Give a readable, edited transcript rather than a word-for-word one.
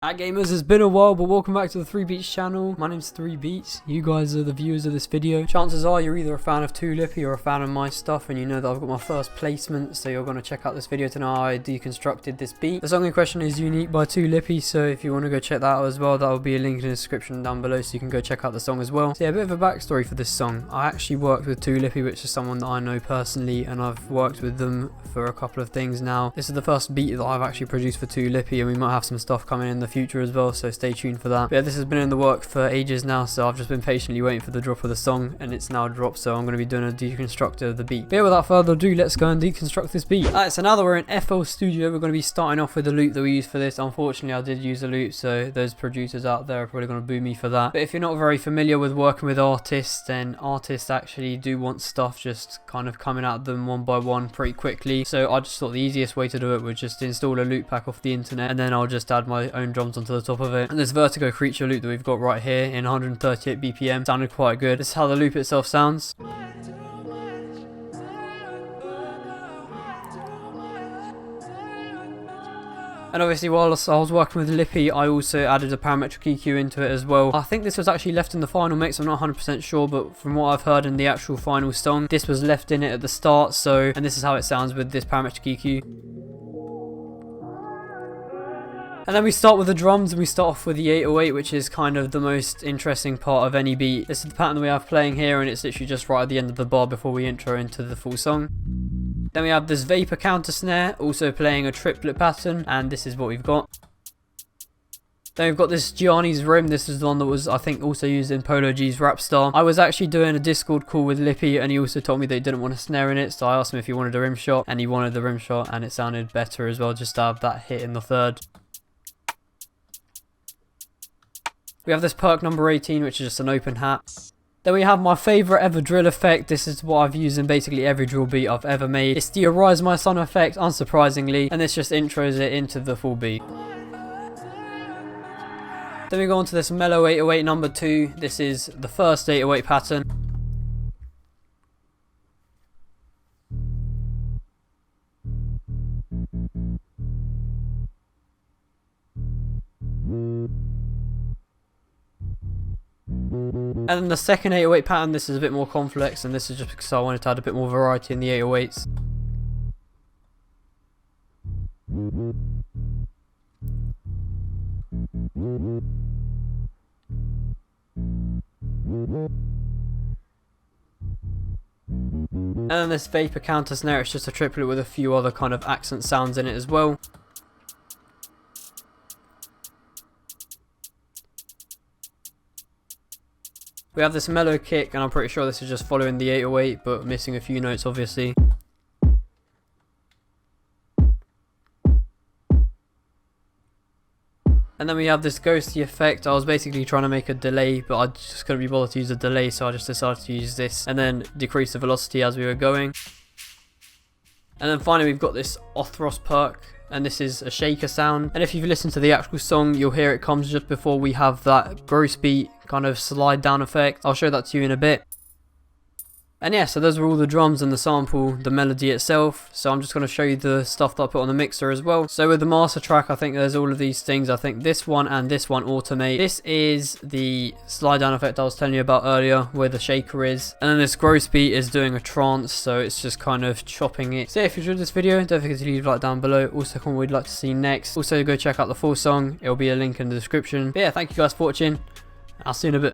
Alright gamers, it's been a while, but welcome back to the 3Beats channel. My name's 3Beats. You guys are the viewers of this video. Chances are you're either a fan of TooLippy or a fan of my stuff, and you know that I've got my first placement, so you're going to check out this video to know how I deconstructed this beat. The song in question is Unique by TooLippy, so if you want to go check that out as well, that will be a link in the description down below, so you can go check out the song as well. So yeah, a bit of a backstory for this song. I actually worked with TooLippy, which is someone that I know personally, and I've worked with them for a couple of things now. This is the first beat that I've actually produced for TooLippy, and we might have some stuff coming in the future as well, so stay tuned for that. But yeah, this has been in the work for ages now, so I've just been patiently waiting for the drop of the song, and it's now dropped, so I'm going to be doing a deconstructor of the beat. But yeah, without further ado, let's go and deconstruct this beat. Alright, so now that we're in FL Studio, we're going to be starting off with the loop that we used for this. Unfortunately, I did use a loop, so those producers out there are probably going to boo me for that. But if you're not very familiar with working with artists, then artists actually do want stuff just kind of coming at them one by one pretty quickly. So I just thought the easiest way to do it was just install a loop pack off the internet, and then I'll just add my own drums onto the top of it. And this Vertigo Creature loop that we've got right here in 138 BPM sounded quite good. This is how the loop itself sounds. And obviously whilst I was working with Lippy, I also added a parametric EQ into it as well. I think this was actually left in the final mix, I'm not 100% sure, but from what I've heard in the actual final song, this was left in it at the start, and this is how it sounds with this parametric EQ. And then we start with the drums, and we start off with the 808, which is kind of the most interesting part of any beat. This is the pattern that we have playing here, and it's literally just right at the end of the bar before we intro into the full song. Then we have this vapor counter snare, also playing a triplet pattern, and this is what we've got. Then we've got this Gianni's rim. This is the one that was, I think, also used in Polo G's Rap Star. I was actually doing a Discord call with Lippy, and he also told me that he didn't want a snare in it, so I asked him if he wanted a rim shot, and he wanted the rim shot, and it sounded better as well, just to have that hit in the third. We have this perk number 18, which is just an open hat. Then we have my favourite ever drill effect. This is what I've used in basically every drill beat I've ever made. It's the Arise My Son effect, unsurprisingly, and this just intros it into the full beat. Then we go on to this mellow 808 number 2. This is the first 808 pattern. And then the second 808 pattern, this is a bit more complex, and this is just because I wanted to add a bit more variety in the 808s. And then this vapor counter snare, it's just a triplet with a few other kind of accent sounds in it as well. We have this mellow kick, and I'm pretty sure this is just following the 808 but missing a few notes obviously. And then we have this ghosty effect. I was basically trying to make a delay, but I just couldn't be bothered to use a delay, so I just decided to use this and then decrease the velocity as we were going. And then finally we've got this Othros perk, and this is a shaker sound, and if you've listened to the actual song, you'll hear it comes just before we have that gross beat kind of slide down effect. I'll show that to you in a bit. And yeah, so those were all the drums and the sample, the melody itself. So I'm just going to show you the stuff that I put on the mixer as well. So with the master track, I think there's all of these things. I think this one and this one alternate. This is the slide down effect I was telling you about earlier, where the shaker is. And then this gross beat is doing a trance, so it's just kind of chopping it. So yeah, if you enjoyed this video, don't forget to leave a like down below. Also comment what you'd like to see next. Also go check out the full song. It'll be a link in the description. But yeah, thank you guys for watching. I'll see you in a bit.